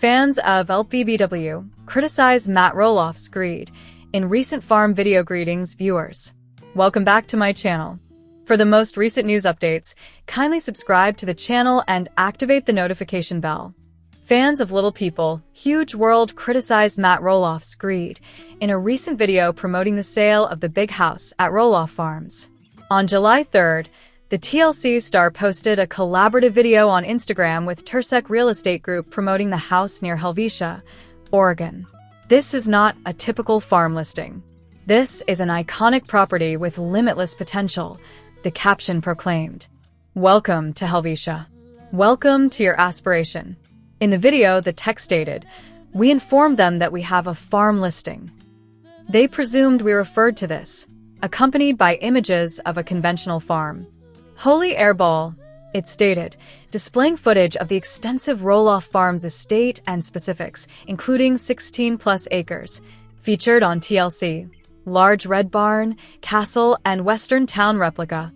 Fans of LBBW criticize Matt Roloff's greed in recent farm video. Greetings, viewers. Welcome back to my channel. For the most recent news updates, kindly subscribe to the channel and activate the notification bell. Fans of Little People, Huge World criticized Matt Roloff's greed in a recent video promoting the sale of the big house at Roloff Farms. On July 3rd, the TLC star posted a collaborative video on Instagram with Tursek Real Estate Group promoting the house near Helvetia, Oregon. This is not a typical farm listing. This is an iconic property with limitless potential, the caption proclaimed. Welcome to Helvetia. Welcome to your aspiration. In the video, the text stated, "We informed them that we have a farm listing. They presumed we referred to this," accompanied by images of a conventional farm. Holy airball, it stated, displaying footage of the extensive Roloff Farms estate and specifics, including 16+ acres, featured on TLC, large red barn, castle, and western town replica.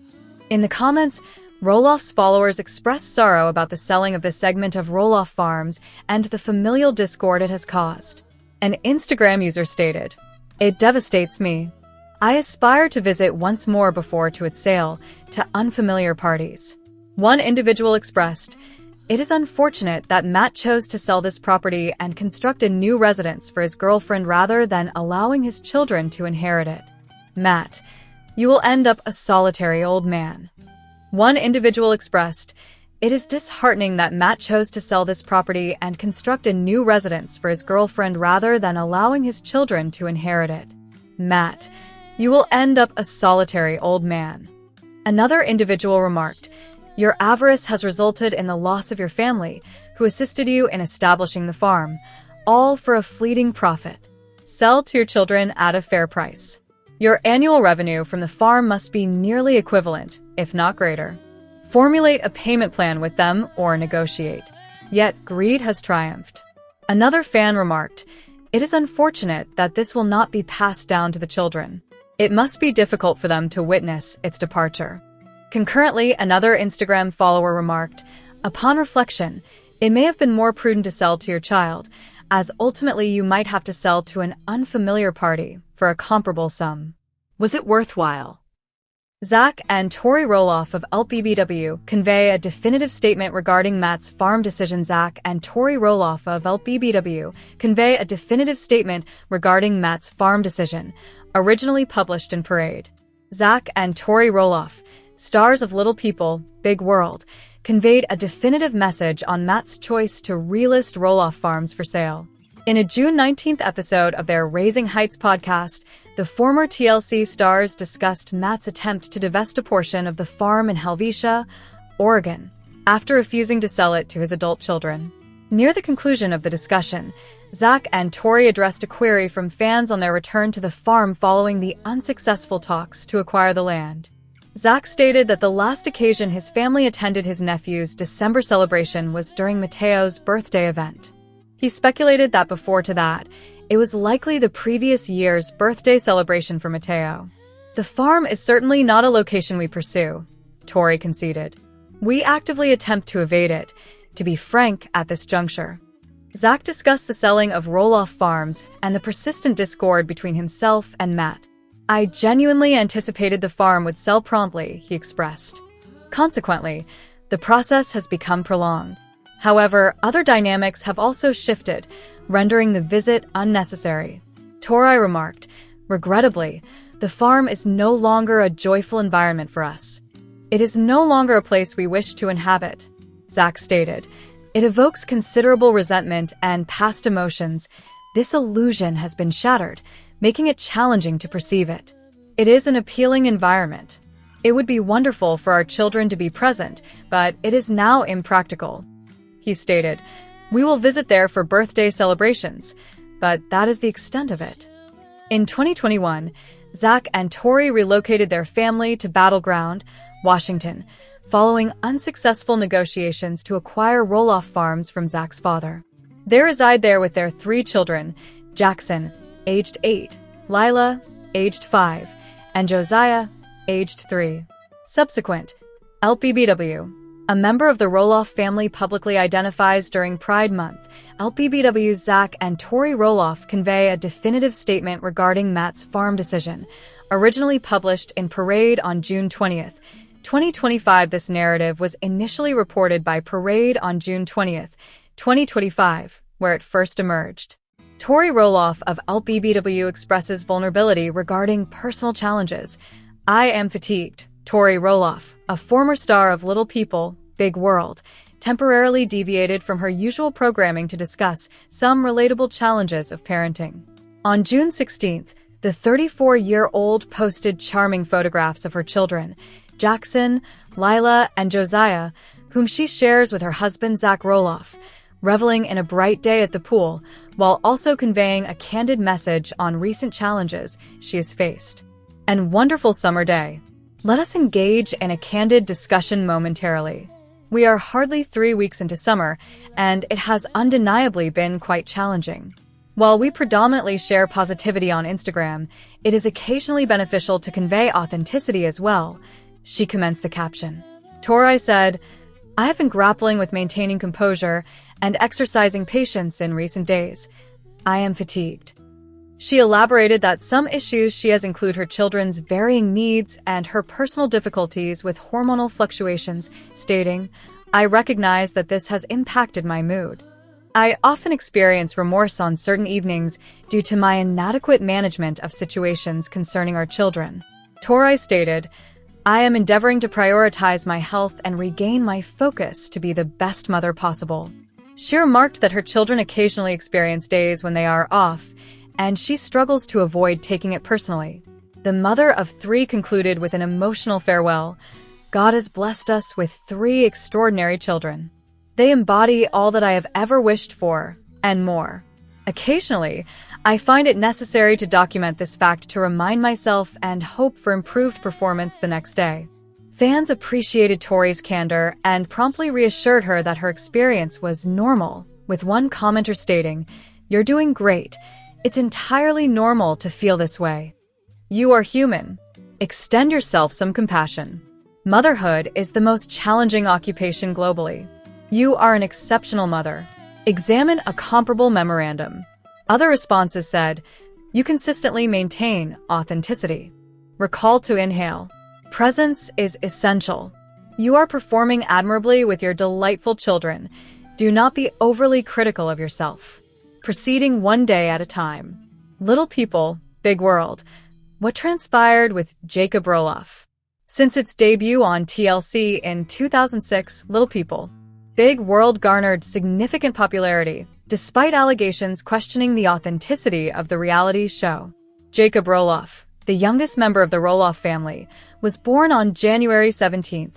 In the comments, Roloff's followers expressed sorrow about the selling of this segment of Roloff Farms and the familial discord it has caused. An Instagram user stated, "It devastates me. I aspire to visit once more before to its sale to unfamiliar parties." One individual expressed, "It is unfortunate that Matt chose to sell this property and construct a new residence for his girlfriend rather than allowing his children to inherit it. Matt, you will end up a solitary old man." One individual expressed, "It is disheartening that Matt chose to sell this property and construct a new residence for his girlfriend rather than allowing his children to inherit it. Matt, you will end up a solitary old man." Another individual remarked, "Your avarice has resulted in the loss of your family, who assisted you in establishing the farm, all for a fleeting profit. Sell to your children at a fair price. Your annual revenue from the farm must be nearly equivalent, if not greater. Formulate a payment plan with them or negotiate." Yet greed has triumphed. Another fan remarked, "It is unfortunate that this will not be passed down to the children. It must be difficult for them to witness its departure." Concurrently, another Instagram follower remarked, "Upon reflection, it may have been more prudent to sell to your child, as ultimately you might have to sell to an unfamiliar party for a comparable sum. Was it worthwhile?" Zach and Tori Roloff of LBBW convey a definitive statement regarding Matt's farm decision. Zach and Tori Roloff of LBBW convey a definitive statement regarding Matt's farm decision, originally published in Parade. Zach and Tori Roloff, stars of Little People, Big World, conveyed a definitive message on Matt's choice to relist Roloff Farms for sale. In a June 19th episode of their Raising Heights podcast, the former TLC stars discussed Matt's attempt to divest a portion of the farm in Helvetia, Oregon, after refusing to sell it to his adult children. Near the conclusion of the discussion, Zach and Tori addressed a query from fans on their return to the farm following the unsuccessful talks to acquire the land. Zach stated that the last occasion his family attended his nephew's December celebration was during Mateo's birthday event. He speculated that before to that, it was likely the previous year's birthday celebration for Mateo. "The farm is certainly not a location we pursue," Tori conceded. "We actively attempt to evade it, to be frank at this juncture." Zach discussed the selling of Roloff Farms and the persistent discord between himself and Matt. "I genuinely anticipated the farm would sell promptly," he expressed. Consequently, the process has become prolonged. However, other dynamics have also shifted, rendering the visit unnecessary. Tori remarked, "Regrettably, the farm is no longer a joyful environment for us. It is no longer a place we wish to inhabit." Zach stated, "It evokes considerable resentment and past emotions. This illusion has been shattered, making it challenging to perceive it. It is an appealing environment. It would be wonderful for our children to be present, but it is now impractical." He stated, "We will visit there for birthday celebrations, but that is the extent of it." In 2021, Zach and Tori relocated their family to Battleground, Washington, following unsuccessful negotiations to acquire Roloff Farms from Zach's father. They reside there with their 3 children, Jackson, aged 8, Lila, aged 5, and Josiah, aged 3. Subsequent, LBBW A member of the Roloff family publicly identifies during Pride Month. LPBW's Zach and Tori Roloff convey a definitive statement regarding Matt's farm decision. Originally published in Parade on June 20th, 2025, this narrative was initially reported by Parade on June 20th, 2025, where it first emerged. Tori Roloff of LPBW expresses vulnerability regarding personal challenges. I am fatigued. Tori Roloff, a former star of Little People, Big World, temporarily deviated from her usual programming to discuss some relatable challenges of parenting. On June 16th, the 34-year-old posted charming photographs of her children, Jackson, Lila, and Josiah, whom she shares with her husband Zach Roloff, reveling in a bright day at the pool, while also conveying a candid message on recent challenges she has faced. And wonderful summer day. Let us engage in a candid discussion momentarily. We are hardly 3 weeks into summer, and it has undeniably been quite challenging. While we predominantly share positivity on Instagram, it is occasionally beneficial to convey authenticity as well, she commenced the caption. Tori said, I have been grappling with maintaining composure and exercising patience in recent days. I am fatigued. She elaborated that some issues she has include her children's varying needs and her personal difficulties with hormonal fluctuations, stating, I recognize that this has impacted my mood. I often experience remorse on certain evenings due to my inadequate management of situations concerning our children. Tori stated, I am endeavoring to prioritize my health and regain my focus to be the best mother possible. She remarked that her children occasionally experience days when they are off, and she struggles to avoid taking it personally. The mother of 3 concluded with an emotional farewell. God has blessed us with 3 extraordinary children. They embody all that I have ever wished for, and more. Occasionally, I find it necessary to document this fact to remind myself and hope for improved performance the next day. Fans appreciated Tori's candor and promptly reassured her that her experience was normal, with one commenter stating, You're doing great. It's entirely normal to feel this way. You are human. Extend yourself some compassion. Motherhood is the most challenging occupation globally. You are an exceptional mother. Examine a comparable memorandum. Other responses said, You consistently maintain authenticity. Recall to inhale. Presence is essential. You are performing admirably with your delightful children. Do not be overly critical of yourself. Proceeding one day at a time. Little People, Big World. What transpired with Jacob Roloff? Since its debut on TLC in 2006, Little People, Big World garnered significant popularity, despite allegations questioning the authenticity of the reality show. Jacob Roloff, the youngest member of the Roloff family, was born on January 17,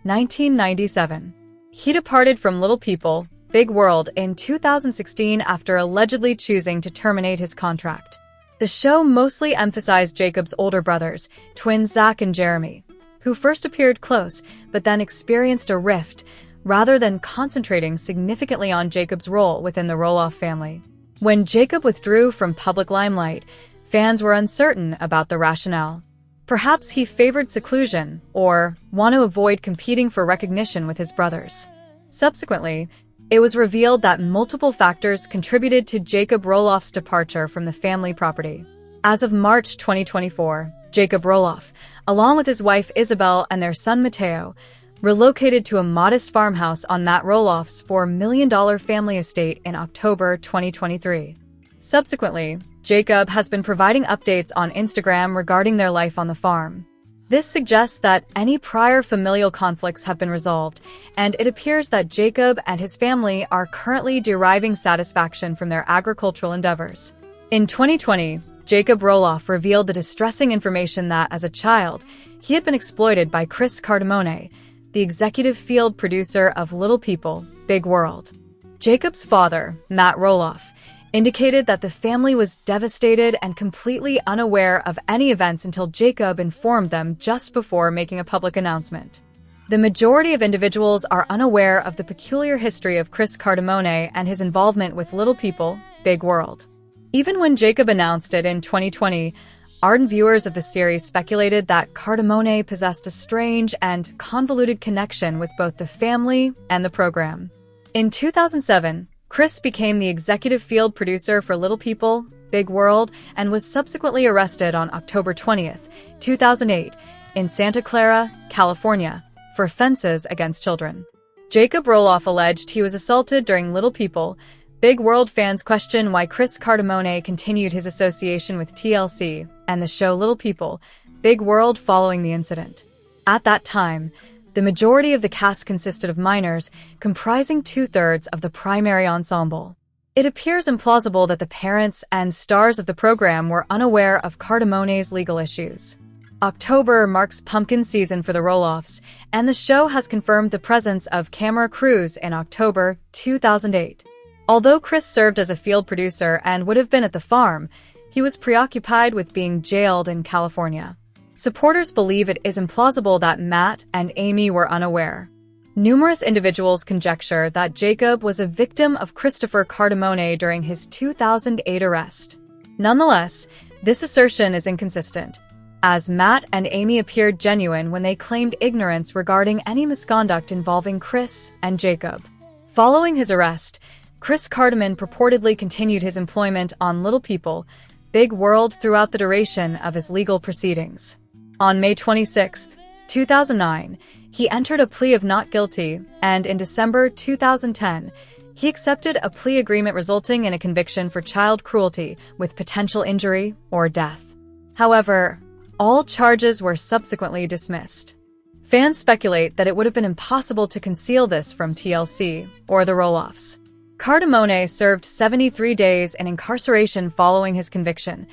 1997. He departed from Little People, Big World in 2016 after allegedly choosing to terminate his contract. The show mostly emphasized Jacob's older brothers, twins Zach and Jeremy, who first appeared close but then experienced a rift, rather than concentrating significantly on Jacob's role within the Roloff family. When Jacob withdrew from public limelight, fans were uncertain about the rationale. Perhaps he favored seclusion or wanted to avoid competing for recognition with his brothers. Subsequently, it was revealed that multiple factors contributed to Jacob Roloff's departure from the family property. As of March 2024, Jacob Roloff, along with his wife Isabel and their son Mateo, relocated to a modest farmhouse on Matt Roloff's $4 million family estate in October 2023. Subsequently, Jacob has been providing updates on Instagram regarding their life on the farm. This suggests that any prior familial conflicts have been resolved, and it appears that Jacob and his family are currently deriving satisfaction from their agricultural endeavors. In 2020, Jacob Roloff revealed the distressing information that, as a child, he had been exploited by Chris Cardamone, the executive field producer of Little People, Big World. Jacob's father, Matt Roloff, indicated that the family was devastated and completely unaware of any events until Jacob informed them just before making a public announcement. The majority of individuals are unaware of the peculiar history of Chris Cardamone and his involvement with Little People, Big World. Even when Jacob announced it in 2020, Ardent viewers of the series speculated that Cardamone possessed a strange and convoluted connection with both the family and the program. In 2007, Chris became the executive field producer for Little People, Big World, and was subsequently arrested on October 20th, 2008, in Santa Clara, California, for offenses against children. Jacob Roloff alleged he was assaulted during Little People. Big World fans question why Chris Cardamone continued his association with TLC and the show Little People, Big World following the incident. At that time, the majority of the cast consisted of minors, comprising 2/3 of the primary ensemble. It appears implausible that the parents and stars of the program were unaware of Cardamone's legal issues. October marks pumpkin season for the Roloffs, and the show has confirmed the presence of camera crews in October 2008. Although Chris served as a field producer and would have been at the farm, he was preoccupied with being jailed in California. Supporters believe it is implausible that Matt and Amy were unaware. Numerous individuals conjecture that Jacob was a victim of Christopher Cardamone during his 2008 arrest. Nonetheless, this assertion is inconsistent, as Matt and Amy appeared genuine when they claimed ignorance regarding any misconduct involving Chris and Jacob. Following his arrest, Chris Cardamone purportedly continued his employment on Little People, Big World throughout the duration of his legal proceedings. On May 26, 2009, he entered a plea of not guilty, and in December 2010, he accepted a plea agreement resulting in a conviction for child cruelty with potential injury or death. However, all charges were subsequently dismissed. Fans speculate that it would have been impossible to conceal this from TLC or the Roloffs. Cardamone served 73 days in incarceration following his conviction,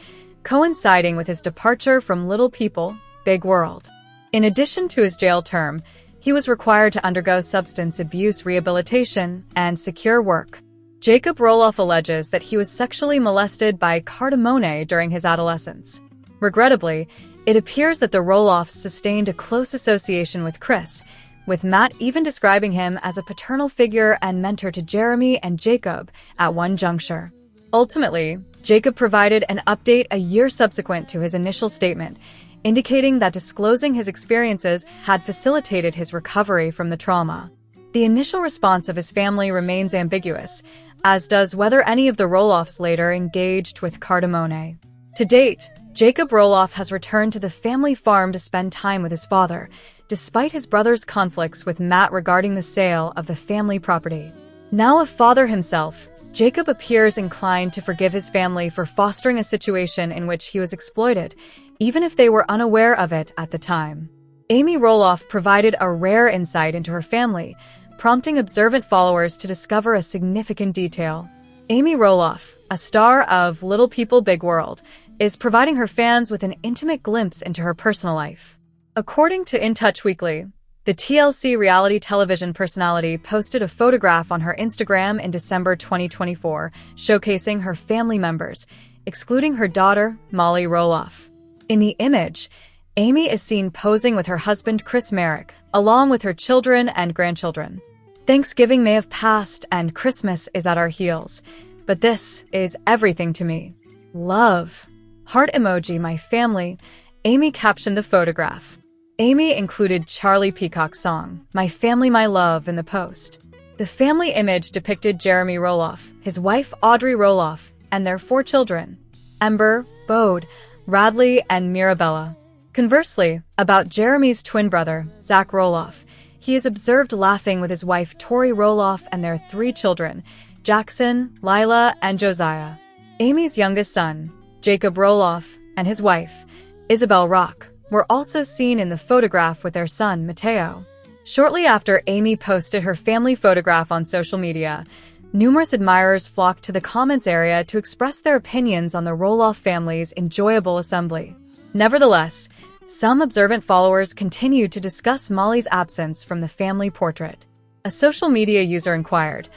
coinciding with his departure from Little People, Big World. In addition to his jail term, he was required to undergo substance abuse rehabilitation and secure work. Jacob Roloff alleges that he was sexually molested by Cardamone during his adolescence. Regrettably, it appears that the Roloffs sustained a close association with Chris, with Matt even describing him as a paternal figure and mentor to Jeremy and Jacob at one juncture. Ultimately, Jacob provided an update a year subsequent to his initial statement, indicating that disclosing his experiences had facilitated his recovery from the trauma. The initial response of his family remains ambiguous, as does whether any of the Roloffs later engaged with Cardamone. To date, Jacob Roloff has returned to the family farm to spend time with his father, despite his brother's conflicts with Matt regarding the sale of the family property. Now a father himself, Jacob appears inclined to forgive his family for fostering a situation in which he was exploited, even if they were unaware of it at the time. Amy Roloff provided a rare insight into her family, prompting observant followers to discover a significant detail. Amy Roloff, a star of Little People Big World, is providing her fans with an intimate glimpse into her personal life. According to In Touch Weekly, the TLC reality television personality posted a photograph on her Instagram in December 2024, showcasing her family members, excluding her daughter, Molly Roloff. In the image, Amy is seen posing with her husband, Chris Merrick, along with her children and grandchildren. Thanksgiving may have passed and Christmas is at our heels, but this is everything to me. Love. Heart emoji, my family. Amy captioned the photograph. Amy included Charlie Peacock's song, My Family, My Love, in the post. The family image depicted Jeremy Roloff, his wife Audrey Roloff, and their 4 children, Ember, Bode, Radley, and Mirabella. Conversely, about Jeremy's twin brother, Zach Roloff, he is observed laughing with his wife Tori Roloff and their 3 children, Jackson, Lila, and Josiah. Amy's youngest son, Jacob Roloff, and his wife, Isabel Rock, were also seen in the photograph with their son, Mateo. Shortly after Amy posted her family photograph on social media, numerous admirers flocked to the comments area to express their opinions on the Roloff family's enjoyable assembly. Nevertheless, some observant followers continued to discuss Molly's absence from the family portrait. A social media user inquired,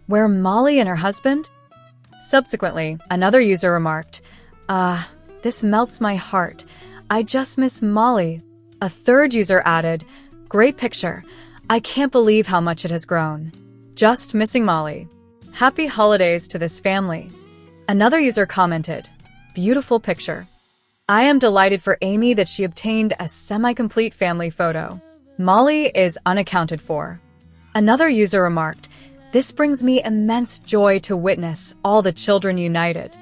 "Where Molly and her husband?" Subsequently, another user remarked, this melts my heart. I just miss Molly." A third user added, "Great picture. I can't believe how much it has grown. Just missing Molly. Happy holidays to this family." Another user commented, "Beautiful picture." I am delighted for Amy that she obtained a semi-complete family photo. Molly is unaccounted for. Another user remarked, "This brings me immense joy to witness all the children united.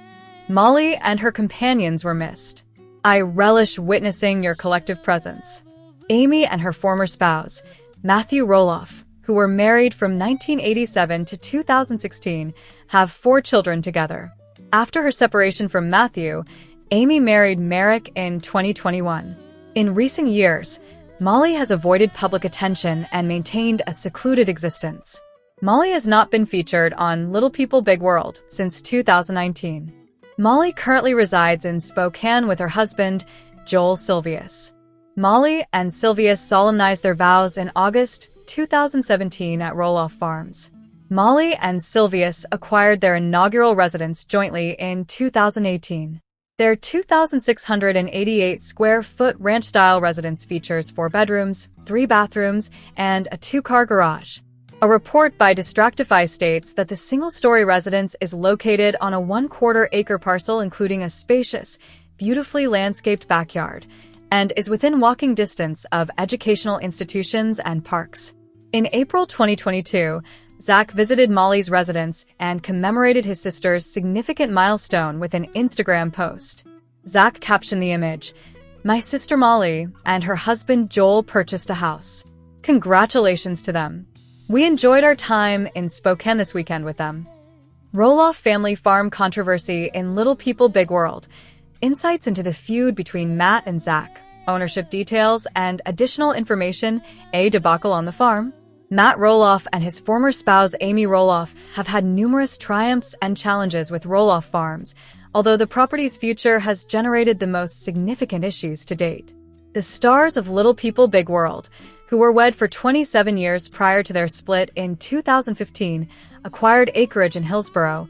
Molly and her companions were missed. I relish witnessing your collective presence." Amy and her former spouse, Matthew Roloff, who were married from 1987 to 2016, have 4 children together. After her separation from Matthew, Amy married Merrick in 2021. In recent years, Molly has avoided public attention and maintained a secluded existence. Molly has not been featured on Little People Big World since 2019. Molly currently resides in Spokane with her husband, Joel Silvius. Molly and Silvius solemnized their vows in August 2017 at Roloff Farms. Molly and Silvius acquired their inaugural residence jointly in 2018. Their 2,688-square-foot ranch-style residence features 4 bedrooms, 3 bathrooms, and a 2-car garage. A report by Distractify states that the single-story residence is located on a 1/4-acre parcel including a spacious, beautifully landscaped backyard, and is within walking distance of educational institutions and parks. In April 2022, Zach visited Molly's residence and commemorated his sister's significant milestone with an Instagram post. Zach captioned the image, "My sister Molly and her husband Joel purchased a house. Congratulations to them. We enjoyed our time in Spokane this weekend with them." Roloff family farm controversy in Little People Big World. Insights into the feud between Matt and Zach, ownership details, and additional information, a debacle on the farm. Matt Roloff and his former spouse Amy Roloff have had numerous triumphs and challenges with Roloff Farms, although the property's future has generated the most significant issues to date. The stars of Little People Big World, who were wed for 27 years prior to their split in 2015, acquired acreage in Hillsboro,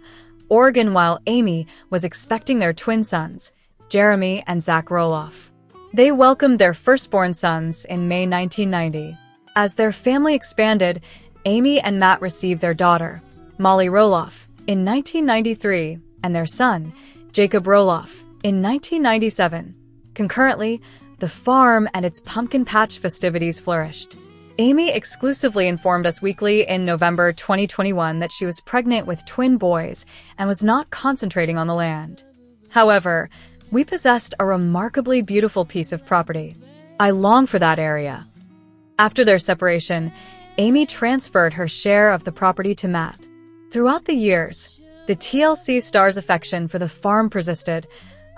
Oregon while Amy was expecting their twin sons, Jeremy and Zach Roloff. They welcomed their firstborn sons in May 1990. As their family expanded, Amy and Matt received their daughter, Molly Roloff, in 1993, and their son, Jacob Roloff, in 1997. Concurrently, the farm and its pumpkin patch festivities flourished. Amy exclusively informed Us Weekly in November 2021 that she was pregnant with twin boys and was not concentrating on the land. However, we possessed a remarkably beautiful piece of property. I long for that area. After their separation, Amy transferred her share of the property to Matt. Throughout the years, the TLC star's affection for the farm persisted,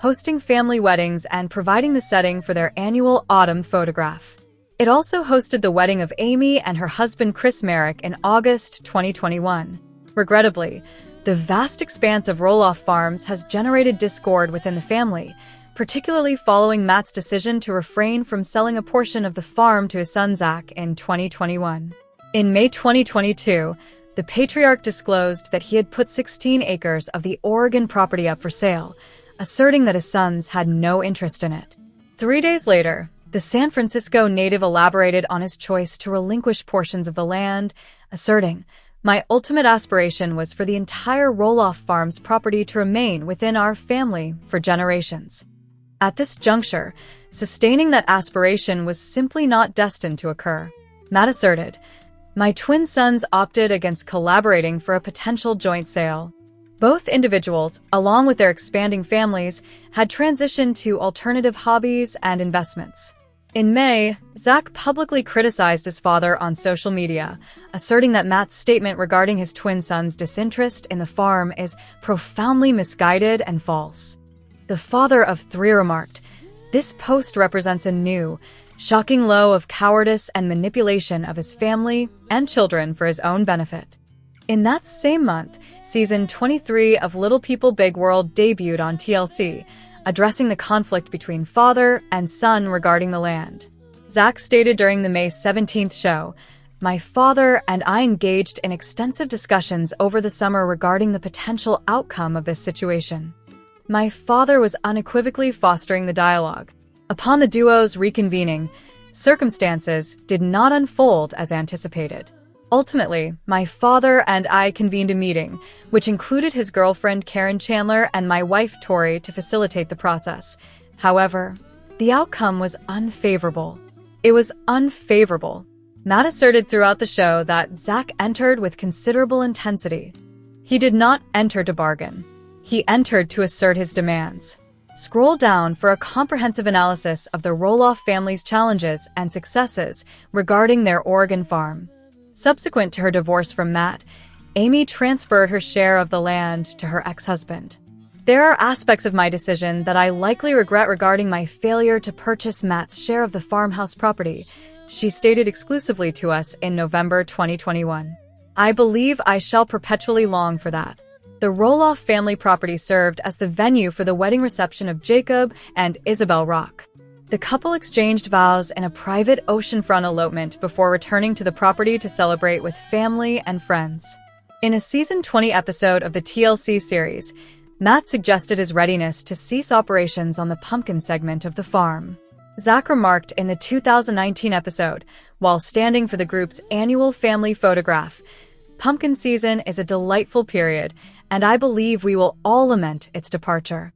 hosting family weddings and providing the setting for their annual autumn photograph. It also hosted the wedding of Amy and her husband Chris Merrick in August 2021. Regrettably, the vast expanse of Roloff Farms has generated discord within the family, particularly following Matt's decision to refrain from selling a portion of the farm to his son Zach in 2021. In May 2022, the patriarch disclosed that he had put 16 acres of the Oregon property up for sale, asserting that his sons had no interest in it. 3 days later, the San Francisco native elaborated on his choice to relinquish portions of the land, asserting, "My ultimate aspiration was for the entire Roloff Farms property to remain within our family for generations." At this juncture, sustaining that aspiration was simply not destined to occur. Matt asserted, "My twin sons opted against collaborating for a potential joint sale." Both individuals, along with their expanding families, had transitioned to alternative hobbies and investments. In May, Zach publicly criticized his father on social media, asserting that Matt's statement regarding his twin sons' disinterest in the farm is profoundly misguided and false. The father of 3 remarked, "This post represents a new, shocking low of cowardice and manipulation of his family and children for his own benefit." In that same month, season 23 of Little People Big World debuted on TLC, addressing the conflict between father and son regarding the land. Zach stated during the May 17th show, "My father and I engaged in extensive discussions over the summer regarding the potential outcome of this situation. My father was unequivocally fostering the dialogue. Upon the duo's reconvening, circumstances did not unfold as anticipated. Ultimately, my father and I convened a meeting, which included his girlfriend Karen Chandler and my wife Tori to facilitate the process," However, the outcome was unfavorable. It was unfavorable. Matt asserted throughout the show that Zach entered with considerable intensity. He did not enter to bargain. He entered to assert his demands. Scroll down for a comprehensive analysis of the Roloff family's challenges and successes regarding their Oregon farm. Subsequent to her divorce from Matt, Amy transferred her share of the land to her ex-husband. There are aspects of my decision that I likely regret regarding my failure to purchase Matt's share of the farmhouse property, she stated exclusively to us in November 2021. I believe I shall perpetually long for that. The Roloff family property served as the venue for the wedding reception of Jacob and Isabel Rock. The couple exchanged vows in a private oceanfront elopement before returning to the property to celebrate with family and friends. In a season 20 episode of the TLC series, Matt suggested his readiness to cease operations on the pumpkin segment of the farm. Zach remarked in the 2019 episode, while standing for the group's annual family photograph, "Pumpkin season is a delightful period, and I believe we will all lament its departure."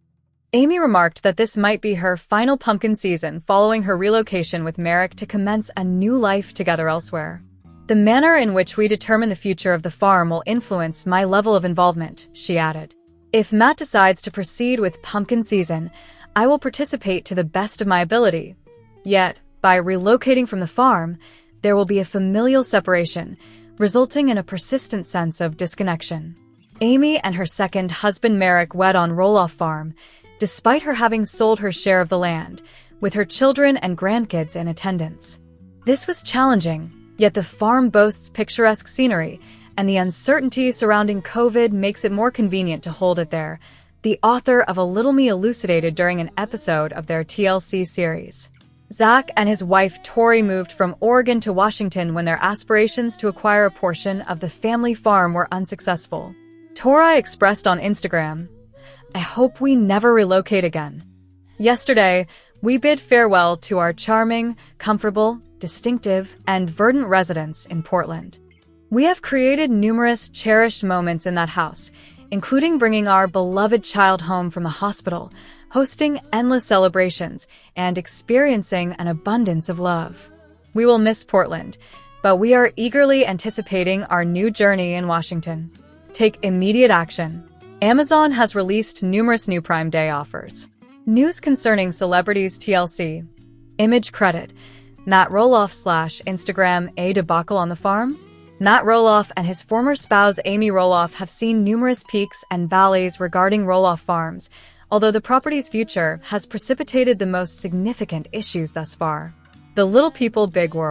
Amy remarked that this might be her final pumpkin season following her relocation with Merrick to commence a new life together elsewhere. "The manner in which we determine the future of the farm will influence my level of involvement," she added. "If Matt decides to proceed with pumpkin season, I will participate to the best of my ability. Yet, by relocating from the farm, there will be a familial separation, resulting in a persistent sense of disconnection." Amy and her second husband Merrick wed on Roloff Farm, despite her having sold her share of the land, with her children and grandkids in attendance. This was challenging, yet the farm boasts picturesque scenery, and the uncertainty surrounding COVID makes it more convenient to hold it there, the author of A Little Me elucidated during an episode of their TLC series. Zach and his wife Tori moved from Oregon to Washington when their aspirations to acquire a portion of the family farm were unsuccessful. Tori expressed on Instagram, "I hope we never relocate again. Yesterday, we bid farewell to our charming, comfortable, distinctive, and verdant residence in Portland. We have created numerous cherished moments in that house, including bringing our beloved child home from the hospital, hosting endless celebrations, and experiencing an abundance of love. We will miss Portland, but we are eagerly anticipating our new journey in Washington. Take immediate action." Amazon has released numerous new Prime Day offers. News concerning celebrities TLC. Image credit: Matt Roloff / Instagram A debacle on the farm? Matt Roloff and his former spouse Amy Roloff have seen numerous peaks and valleys regarding Roloff Farms, although the property's future has precipitated the most significant issues thus far. The Little People Big World.